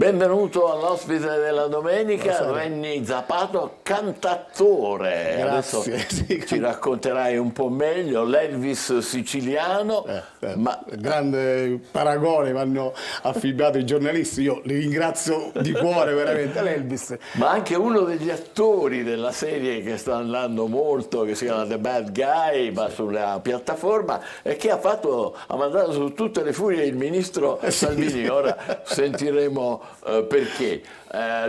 Benvenuto all'ospite della domenica, Renny Zappato, cantautore. Grazie. Adesso Sì. ci racconterai un po' meglio, l'Elvis siciliano. Ma grande paragone mi hanno affibbiato i giornalisti, io li ringrazio di cuore veramente, l'Elvis. Ma anche uno degli attori della serie che sta andando molto, che si chiama The Bad Guy, va sulla piattaforma e che ha mandato su tutte le furie il ministro Salvini. Ora sentiremo perché.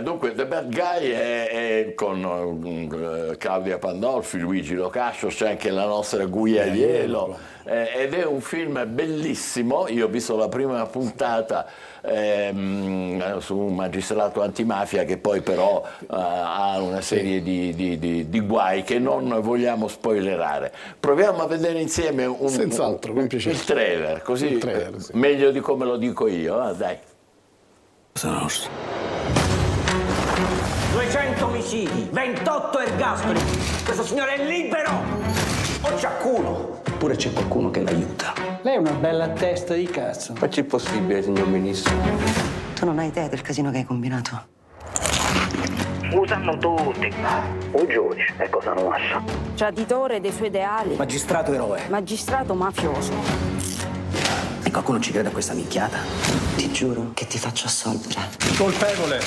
Dunque, The Bad Guy è con Claudia Pandolfi, Luigi Locascio, c'è anche la nostra Guaiello, ed è un film bellissimo. Io ho visto la prima puntata su un magistrato antimafia che poi però ha una serie di guai che non vogliamo spoilerare. Proviamo a vedere insieme Senz'altro, con piacere. il trailer, così Il trailer, sì. meglio di come lo dico io. Dai. Cosa nostra? 200 omicidi, 28 ergastoli. Questo signore è libero! O c'ha culo? Oppure c'è qualcuno che l'aiuta? Lei è una bella testa di cazzo. Facci il possibile, signor Ministro. Tu non hai idea del casino che hai combinato. Usano tutti. Un giudice è cosa nostra. Traditore dei suoi ideali, Magistrato eroe. magistrato mafioso. E qualcuno ci crede a questa minchiata? Ti giuro che ti faccio assolvere. Colpevole!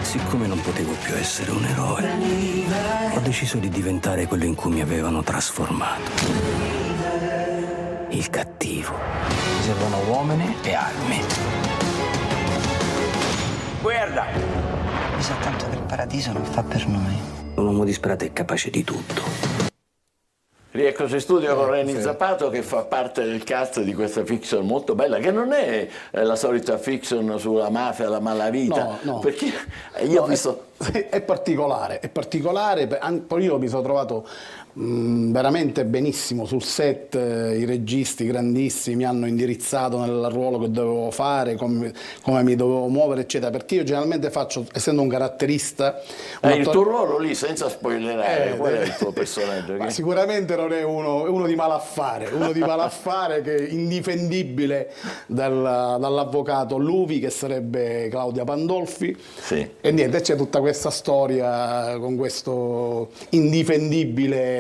Siccome non potevo più essere un eroe, ho deciso di diventare quello in cui mi avevano trasformato. Il cattivo. Mi servono uomini e armi. Guarda! Mi sa tanto che il paradiso non fa per noi. Un uomo disperato è capace di tutto. Rieccoci in studio con Renny Zappato, che fa parte del cast di questa fiction molto bella, che non è la solita fiction sulla mafia, la malavita, No. perché io ho visto... È particolare, poi io mi sono trovato veramente benissimo sul set, i registi grandissimi mi hanno indirizzato nel ruolo che dovevo fare, come mi dovevo muovere, eccetera, perché io generalmente faccio, essendo un caratterista... il tuo ruolo lì, senza spoilerare, qual è il tuo personaggio? Ma sicuramente non è uno di malaffare, che è indifendibile dall'avvocato Luvi, che sarebbe Claudia Pandolfi, Sì. e niente, c'è tutta questa storia con questo indifendibile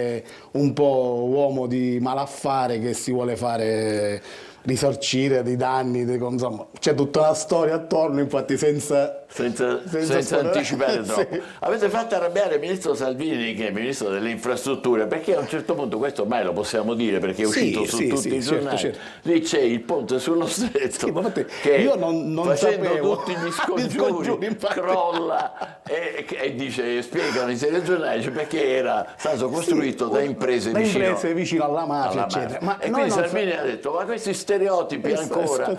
un po' uomo di malaffare che si vuole fare risarcire dei danni, insomma c'è tutta una storia attorno, infatti senza anticipare troppo. Sì. Avete fatto arrabbiare il ministro Salvini, che è il ministro delle infrastrutture, perché a un certo punto, questo ormai lo possiamo dire perché è uscito su tutti i giornali, certo. Lì c'è il ponte sullo stretto, Sì, ma infatti che io non facendo sapevo. tutti gli scongiuri Infatti. crolla e dice, spiegano i telegiornali, dice, perché era stato costruito da imprese vicino alla mafia, eccetera. Ma e quindi Salvini ha detto, ma questi stereotipi ancora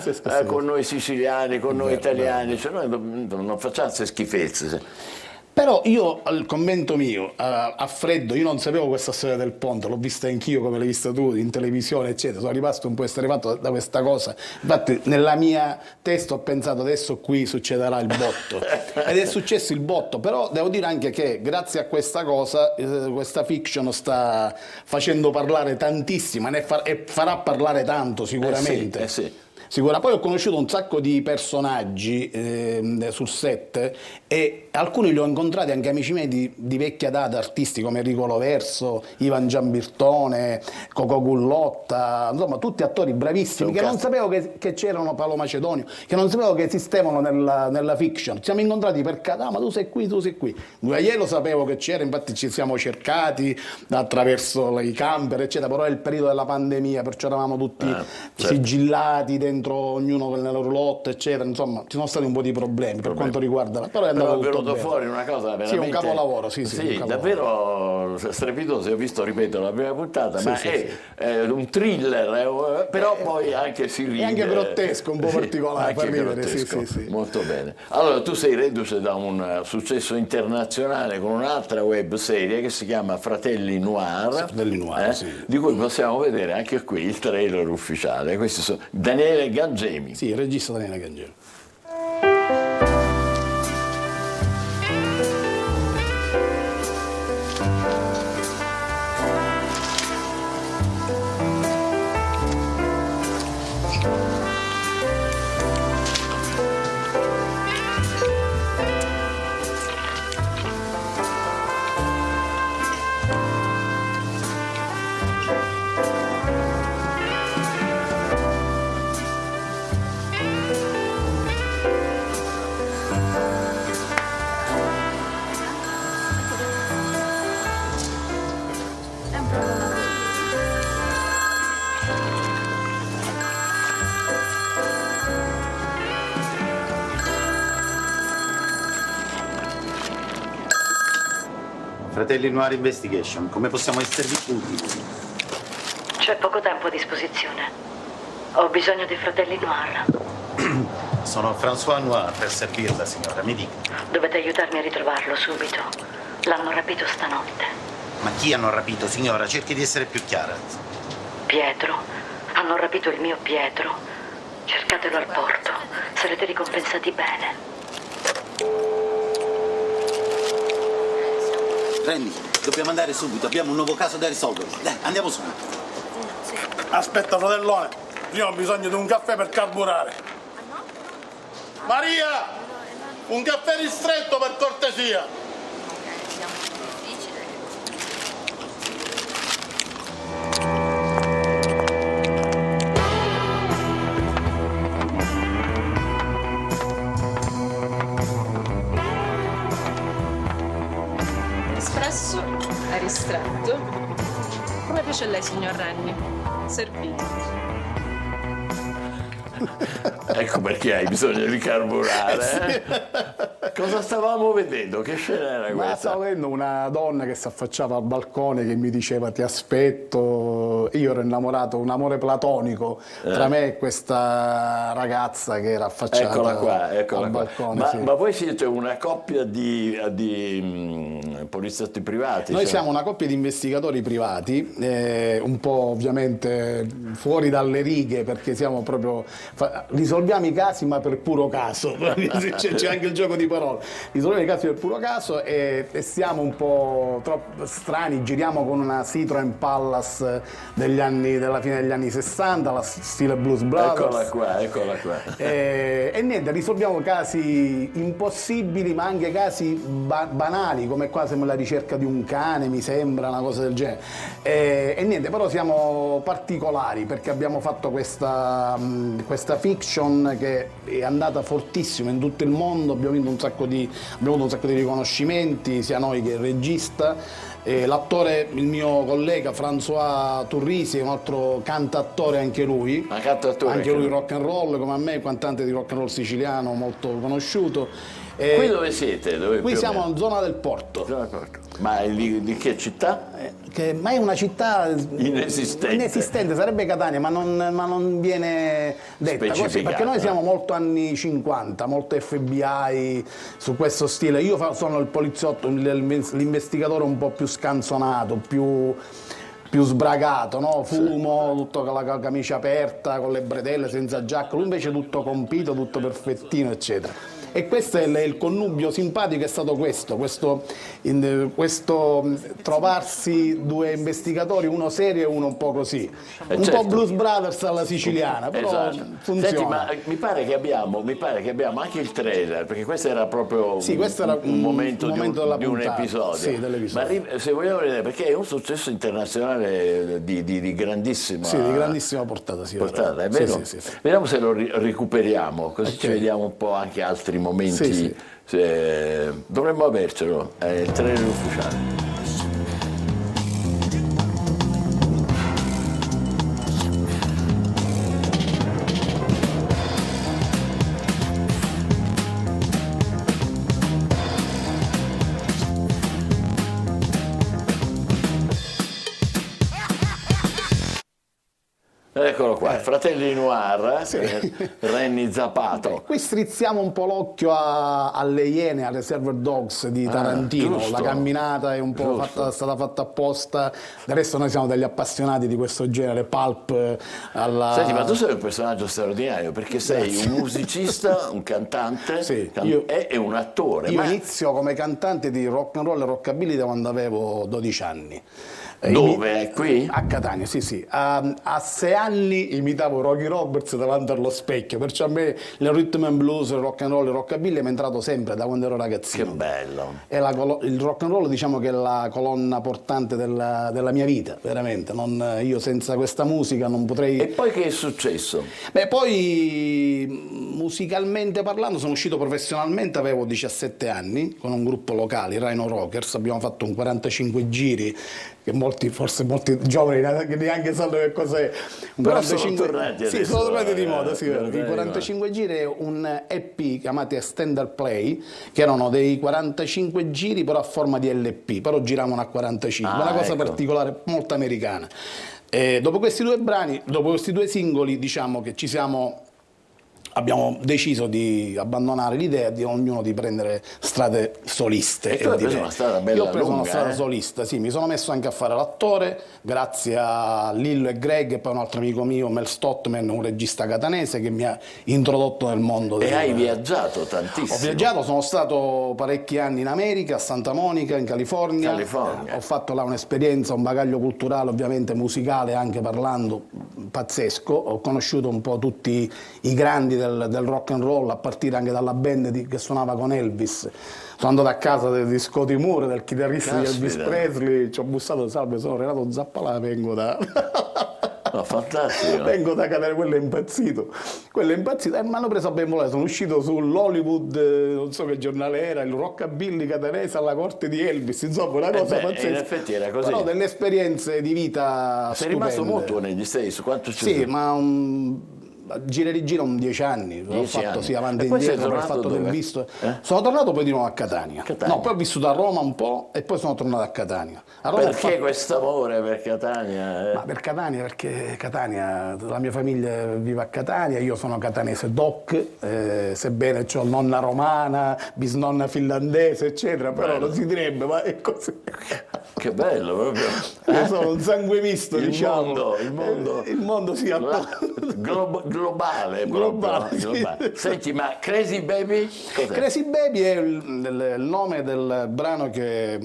con noi siciliani, con noi italiani, cioè noi non facciamo queste schifezze. Però io, al commento mio, a freddo, io non sapevo questa storia del ponte, l'ho vista anch'io come l'hai vista tu, in televisione, eccetera, sono rimasto un po' esterrefatto da questa cosa. Infatti nella mia testa ho pensato, adesso qui succederà il botto, ed è successo il botto, però devo dire anche che grazie a questa cosa, questa fiction sta facendo parlare tantissimo, e farà parlare tanto sicuramente. Sì. Poi ho conosciuto un sacco di personaggi sul set, e alcuni li ho incontrati anche amici miei di vecchia data, artisti come Enrico Loverso, Ivan Giambirtone, Coco Gullotta, insomma tutti attori bravissimi, che non sapevo che c'erano, Paolo Macedonio, che non sapevo che esistevano nella fiction. Ci siamo incontrati per caso, ma tu sei qui. Io lo sapevo che c'era, infatti ci siamo cercati attraverso i camper, eccetera, però è il periodo della pandemia, perciò eravamo tutti sigillati dentro, ognuno nella roulotte, eccetera, insomma ci sono stati un po' di problemi per quanto riguarda, però è venuto fuori una cosa veramente... Sì, un capolavoro, sì, sì, un davvero strepitoso. Io ho visto, ripeto, la prima puntata, ma è un thriller, però poi anche si ride. È anche grottesco, un po' particolare, fa ridere, sì. Molto bene. Allora, tu sei reduce da un successo internazionale con un'altra web serie che si chiama Fratelli Noir, di cui possiamo vedere anche qui il trailer ufficiale. Questi sono Daniele Gangemi. Sì, il regista Daniele Gangemi. Fratelli Noir Investigation, come possiamo esservi utili? C'è poco tempo a disposizione. Ho bisogno dei fratelli Noir. Sono François Noir, per servirla, signora, mi dica. Dovete aiutarmi a ritrovarlo subito. L'hanno rapito stanotte. Ma chi hanno rapito, signora? Cerchi di essere più chiara. Pietro. Hanno rapito il mio Pietro. Cercatelo al porto. Sarete ricompensati bene. Randy, dobbiamo andare subito, abbiamo un nuovo caso da risolvere. Dai, andiamo subito. Aspetta, fratellone, io ho bisogno di un caffè per carburare. Maria, un caffè ristretto per cortesia. Espresso, è ristretto. Come piace a lei, signor Renny? Servito. Ecco perché hai bisogno di carburare. Cosa stavamo vedendo? Che scena era Ma questa? stavo vedendo una donna che si affacciava al balcone che mi diceva ti aspetto. Io ero innamorato, un amore platonico tra me e questa ragazza che era affacciata eccola al qua. balcone. Sì. Ma voi siete una coppia di poliziotti privati? Noi siamo una coppia di investigatori privati, un po' ovviamente fuori dalle righe perché siamo proprio risolviamo i casi ma per puro caso, c'è anche il gioco di parole, risolviamo i casi per puro caso e siamo un po' troppo strani, giriamo con una Citroen Pallas della fine degli anni 60, la stile Blues Brothers. Eccola qua. E niente, risolviamo casi impossibili ma anche casi banali, come qua siamo alla ricerca di un cane, mi sembra, una cosa del genere. E niente, però siamo particolari perché abbiamo fatto questa fiction che è andata fortissimo in tutto il mondo, abbiamo avuto un sacco di riconoscimenti, sia noi che il regista. L'attore, il mio collega François Turrisi, è un altro cantattore anche lui, anche lui rock and roll come a me, cantante di rock and roll siciliano molto conosciuto. Qui dove siete? Qui siamo in zona del Porto. Ma di che città? Ma è una città inesistente, sarebbe Catania, ma non viene detta così, perché noi siamo molto anni 50, molto FBI su questo stile. Io sono il poliziotto, l'investigatore un po' più scanzonato, più sbragato, no? Fumo, tutto con la camicia aperta, con le bretelle, senza giacca, lui invece tutto compito, tutto perfettino, eccetera. E questo è il connubio simpatico, è stato questo trovarsi due investigatori, uno serio e uno un po' così, un po' Blues Brothers alla siciliana, però funziona. Senti, ma mi pare che abbiamo anche il trailer, perché questo era proprio un momento di un episodio. Sì, dell'episodio. Ma se vogliamo vedere, perché è un successo internazionale di grandissima portata. Sì, è vero? Sì. Vediamo se lo recuperiamo, così ci vediamo un po' anche altri momenti. Dovremmo avercelo, è il trailer ufficiale. Eccolo qua, Fratelli Noir, Renny Zappato. Qui strizziamo un po' l'occhio alle Iene, alle Reservoir Dogs di Tarantino. Giusto. La camminata è un po' stata fatta apposta. Del resto noi siamo degli appassionati di questo genere, pulp alla... Senti, ma tu sei un personaggio straordinario perché sei un musicista, un cantante e un attore. Io inizio come cantante di rock and roll e rockabilly da quando avevo 12 anni. Dove? Qui? A Catania, sì. A 6 anni imitavo Rocky Roberts davanti allo specchio, perciò a me il rhythm and blues, il rock and roll, il rockabilly mi è entrato sempre da quando ero ragazzino. Che bello! Il rock and roll diciamo che è la colonna portante della mia vita, veramente. Io senza questa musica non potrei... E poi che è successo? Beh, poi musicalmente parlando sono uscito professionalmente, avevo 17 anni, con un gruppo locale, i Rhino Rockers, abbiamo fatto un 45 giri, che molti forse molti giovani che neanche sanno che cos'è. Un Però 45... sono tornati sì, adesso, sono tornati di moda, sì. guarda, I 45 giri è un EP chiamati Extended Play, che erano dei 45 giri però a forma di LP, però giravano a 45, una cosa particolare, molto americana. Dopo questi due brani, dopo questi due singoli, diciamo che abbiamo deciso di abbandonare l'idea di ognuno di prendere strade soliste. E tu hai preso una strada bella Io ho preso lunga, una strada solista, sì, mi sono messo anche a fare l'attore, grazie a Lillo e Greg e poi un altro amico mio, Mel Stottman, un regista catanese che mi ha introdotto nel mondo E hai viaggiato tantissimo. Ho viaggiato, sono stato parecchi anni in America, a Santa Monica, in California. Ho fatto là un'esperienza, un bagaglio culturale, ovviamente musicale, anche parlando, pazzesco. Ho conosciuto un po' tutti i grandi del rock and roll, a partire anche dalla band che suonava con Elvis. Sono andato a casa di Scotty Moore, del chitarrista di Elvis Presley, ci ho bussato: salve, sono Renato Zappalà, vengo da... No, fantastico. Vengo da Catania, quello è impazzito. E mi hanno preso a ben volere, sono uscito sull'Hollywood, non so che giornale era, il Rockabilly catanese alla corte di Elvis, insomma una cosa pazzesca. In effetti era così. Però delle esperienze di vita Sei rimasto molto negli States, quanto ci Sì, ma gira e rigira 10 anni, ho fatto sì, avanti e indietro per il fatto del visto. Sono tornato poi di nuovo a Catania. No, poi ho vissuto a Roma un po' e poi sono tornato a Catania. A Roma perché questo amore per Catania? Ma per Catania, perché Catania, la mia famiglia vive a Catania, io sono catanese doc, sebbene ho nonna romana, bisnonna finlandese, eccetera, però non si direbbe, ma è così. Che bello, proprio. Io sono un sangue misto, diciamo. Il mondo si globale. Sì. Senti, ma Crazy Baby cos'è? Crazy Baby è il nome del brano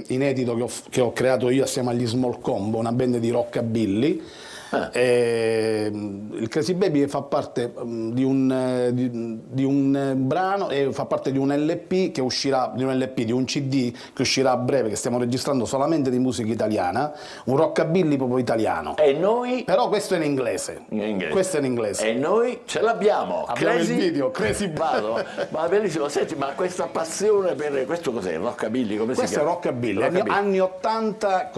inedito che ho creato io assieme agli Small Combo, una band di rockabilly. Il Crazy Baby fa parte di un brano e fa parte di un LP che uscirà, di un CD che uscirà a breve, che stiamo registrando solamente di musica italiana, un rockabilly proprio italiano. E noi? Però questo è in inglese. Questo è in inglese. E noi ce l'abbiamo. Abbiamo il video, Crazy Baby. Ma bellissimo, senti, ma questa passione per questo cos'è? Il rockabilly? Come questo si chiama? Questo è rockabilly, anni 80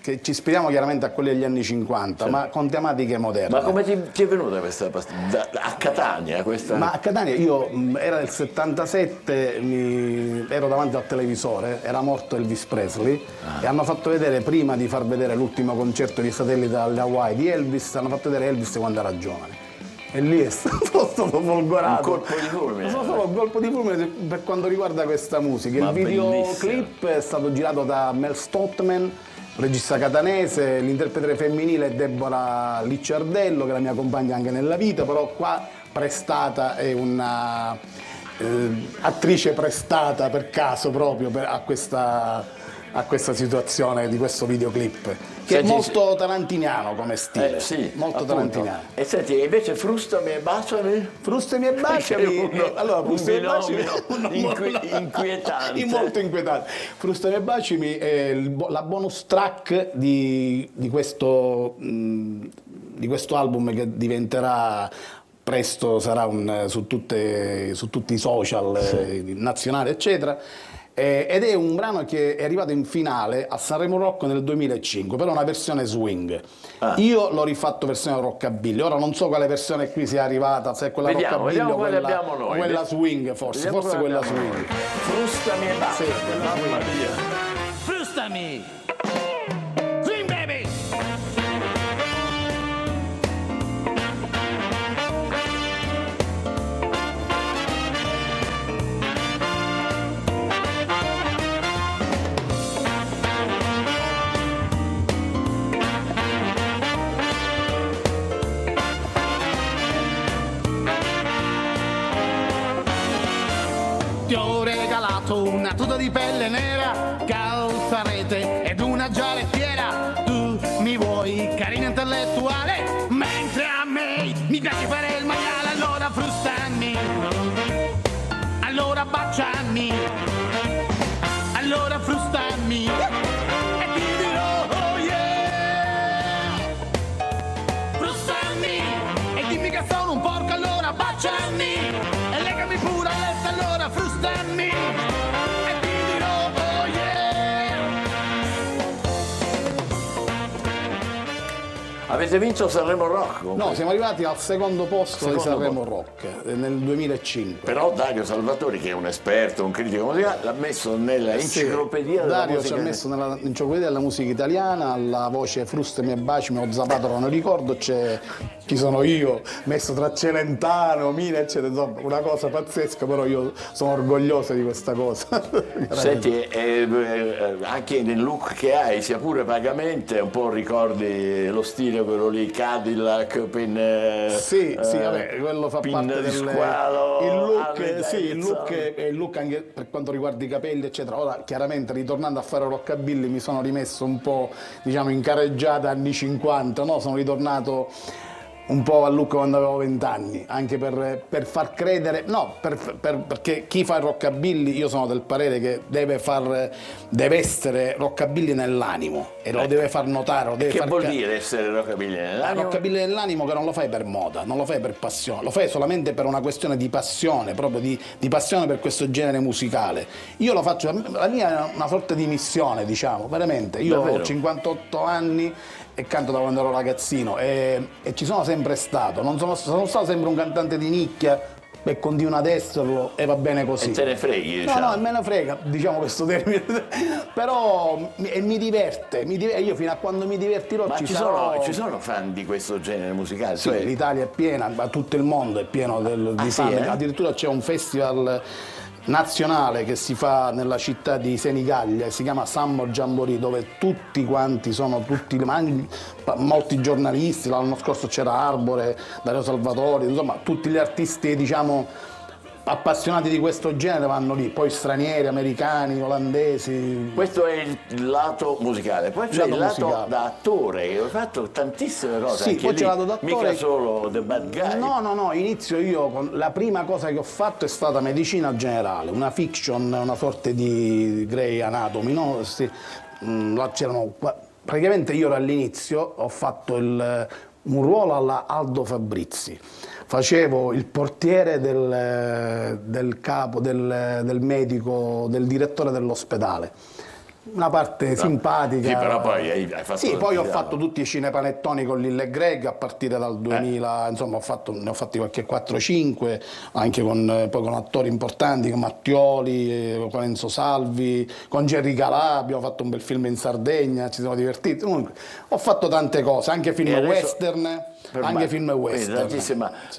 che ci ispiriamo chiaramente a quelli degli anni 50, ma con tematiche moderne. Ma come ti è venuta questa passione? A Catania? Ma a Catania io era del 77, ero davanti al televisore, era morto Elvis Presley e hanno fatto vedere, prima di far vedere l'ultimo concerto di satellite alle Hawaii di Elvis, hanno fatto vedere Elvis quando era giovane. E lì è stato folgorato. Un colpo di fulmine. Non solo un colpo di fulmine per quanto riguarda questa musica. Il videoclip è stato girato da Mel Stottman, regista catanese, l'interprete femminile è Deborah Licciardello, che è la mia compagna anche nella vita, però qua prestata è una attrice prestata per caso proprio a questa situazione di questo videoclip, che è molto tarantiniano come stile, sì, molto appunto. Tarantiniano. E senti, invece Frustami e Baciami? Frustami e Baciami, allora Frustami e Baciami inquietante. Molto inquietante. Frustami e Baciami è la bonus track di questo album che diventerà presto, sarà su tutti i social nazionali eccetera. Ed è un brano che è arrivato in finale a Sanremo Rock nel 2005, però una versione swing. Io l'ho rifatto versione rockabilly, ora non so quale versione qui sia arrivata, se è quella rockabilly o quella swing, forse quella swing. Frustami e basta. Sì, mamma mia. Frustami! Swing baby! Ti ho regalato una tuta di pelle nera, calzarete ed una gialettiera. Tu mi vuoi carina intellettuale, mentre a me mi piace fare il maiale. Allora frustami, allora baciami, allora frustami e ti dirò oh yeah. Frustami e dimmi che sono un porco, allora baciami e legami pure a letto, allora frustami e ti dirò oh yeah. Avete vinto Sanremo Rock? Comunque. No, siamo arrivati al secondo posto di Sanremo Rock nel 2005. Però Dario Salvatori, che è un esperto, un critico musicale, l'ha messo nella enciclopedia della Dario musica. ci ha messo nell'enciclopedia della musica italiana, alla voce Frustami e Bacimi o Zapato, non ricordo, c'è chi sono io, messo tra Celentano, Mina, eccetera, insomma, una cosa pazzesca, però io sono orgoglioso di questa cosa. Senti, anche nel look che hai, sia pure vagamente, un po' ricordi lo stile quello lì, Cadillac, sì, vabbè, quello fa parte del squalo, il look anche per quanto riguarda i capelli, eccetera. Ora, chiaramente, ritornando a fare rockabilly, mi sono rimesso un po', diciamo, in carreggiata anni 50, no? Sono ritornato un po' al look quando avevo 20 anni, anche per far credere, no, perché chi fa il rockabilly, io sono del parere che deve essere rockabilly nell'animo e lo deve far notare. Lo deve che far vuol dire essere rockabilly nell'animo? Rockabilly nell'animo che non lo fai per moda, non lo fai per passione, lo fai solamente per una questione di passione, proprio di passione per questo genere musicale. Io lo faccio, la mia è una sorta di missione, diciamo, veramente. Io ho 58 anni e canto da quando ero ragazzino e ci sono sempre stato, sono stato sempre un cantante di nicchia e continuo ad esserlo e va bene così. E te ne freghi, diciamo. No, me ne frega, diciamo questo termine, però mi diverte, io fino a quando mi divertirò Ma ci sono fan di questo genere musicale? Sì, l'Italia è piena, ma tutto il mondo è pieno di fan, addirittura c'è un festival nazionale che si fa nella città di Senigallia, si chiama Sammo Jamboree, dove tutti quanti sono molti giornalisti, l'anno scorso c'era Arbore, Dario Salvatori, insomma tutti gli artisti, diciamo, appassionati di questo genere vanno lì, poi stranieri, americani, olandesi. Questo è il lato musicale, poi c'è il lato da attore, che ho fatto tantissime cose, sì, anche poi lì, c'è il lato da attore, mica solo The Bad Guy. No, inizio io, la prima cosa che ho fatto è stata medicina generale, una fiction, una sorta di Grey Anatomy, no? Là c'erano, praticamente io ero all'inizio, ho fatto un ruolo alla Aldo Fabrizi. Facevo il portiere del capo, del medico, del direttore dell'ospedale. Una parte simpatica. Sì, però poi hai fatto... Sì, poi ho fatto tutti i cinepanettoni con Lille e Greg a partire dal 2000, insomma ne ho fatti qualche 4-5, anche poi con attori importanti come Mattioli, con Enzo Salvi, con Gerry Calà, abbiamo fatto un bel film in Sardegna, ci siamo divertiti. Comunque, ho fatto tante cose, anche film western. Anche film western.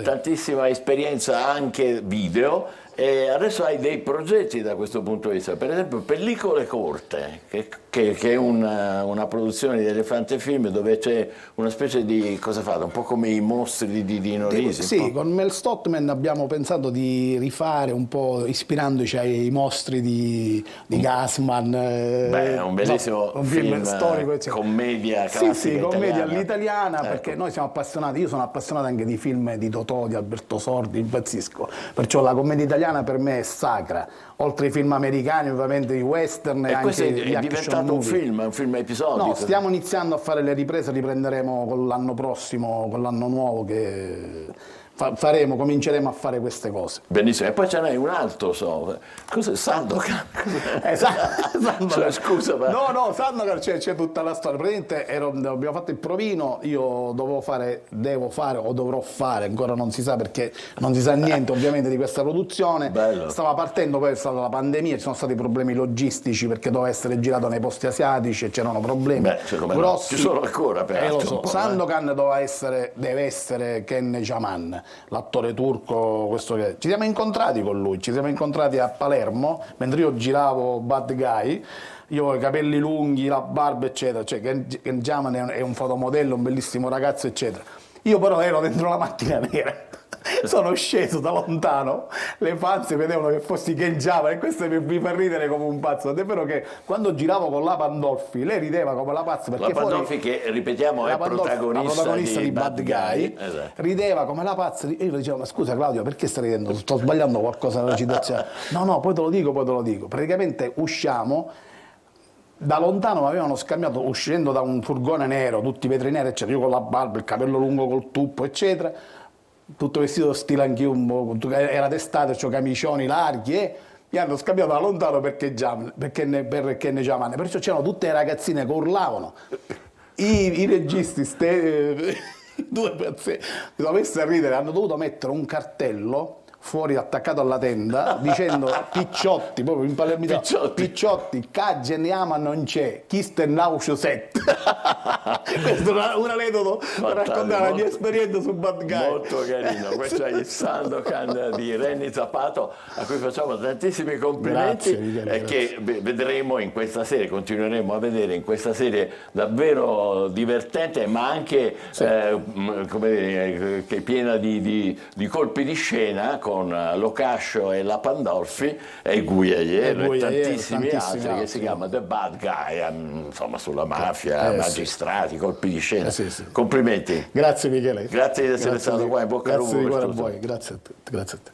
Tantissima esperienza anche video. E adesso hai dei progetti da questo punto di vista, per esempio Pellicole Corte, che è una produzione di Elefante Film dove c'è una specie di, cosa fate, un po' come i mostri di Dino Risi. Sì, con Mel Stottman abbiamo pensato di rifare un po', ispirandoci ai mostri di Gassman. Beh, è un bellissimo un film storico, commedia classica. Sì, commedia italiana. all'italiana, Ecco. Perché noi siamo appassionati, io sono appassionato anche di film di Totò, di Alberto Sordi, impazzisco, perciò la commedia italiana per me è sacra, oltre ai film americani ovviamente, i western e questo anche è gli action diventato movie. un film episodico. No, stiamo iniziando a fare le riprese, riprenderemo con l'anno prossimo, con l'anno nuovo che cominceremo a fare queste cose. Benissimo, e poi ce n'è un altro, cos'è Sandokan? Sandokan. Scusa, ma... No, Sandokan c'è tutta la storia. Praticamente abbiamo fatto il provino, io devo fare o dovrò fare, ancora non si sa perché non si sa niente ovviamente di questa produzione. Bello. Stava partendo, poi è stata la pandemia, ci sono stati problemi logistici perché doveva essere girato nei posti asiatici e c'erano problemi grossi. Ci sono ancora, peraltro. Lo so. Sandokan deve essere Ken Jaman, l'attore turco, ci siamo incontrati con lui, ci siamo incontrati a Palermo mentre io giravo Bad Guy. Io ho i capelli lunghi, la barba, eccetera, cioè Ken Jaman è un fotomodello, un bellissimo ragazzo, eccetera. Io però ero dentro la macchina nera. Sono sceso da lontano, le pazze vedevano che fossi Ken Jaman e questo mi fa ridere come un pazzo. È vero che quando giravo con la Pandolfi, lei rideva come la pazza perché la Pandolfi, che ripetiamo è protagonista di Bad Guy. Esatto. Rideva come la pazza. Io gli dicevo: ma scusa Claudio, perché stai ridendo? Sto sbagliando qualcosa nella citazione? No, poi te lo dico. Praticamente usciamo. Da lontano mi avevano scambiato uscendo da un furgone nero, tutti i vetri neri, eccetera, io con la barba, il capello lungo col tuppo, eccetera, tutto vestito stile anch'io, era d'estate, c'ho camicioni larghi e mi hanno scambiato da lontano per Ken Jaman, perciò c'erano tutte le ragazzine che urlavano. I registi, due pazzeschi, mi sono messi a ridere, hanno dovuto mettere un cartello fuori attaccato alla tenda dicendo Picciotti, proprio in palermitano, Picciotti, Cagge ne ama non c'è, chi sta nauscio 7. Questo è un aneddoto per raccontare la mia esperienza su Bad Guy. Molto carino, questo è il Sandokan di Renny Zappato, a cui facciamo tantissimi complimenti. Grazie, e che vedremo in questa serie, continueremo a vedere in questa serie davvero divertente, ma anche come dire, che piena di colpi di scena, con Locascio e la Pandolfi e Guaier e tantissimi altri, che si chiama The Bad Guy, insomma sulla mafia, magistrati, colpi di scena. Complimenti. Grazie Michele. Grazie di essere stato qua, in bocca al lupo. Grazie di cuore a voi, grazie a te.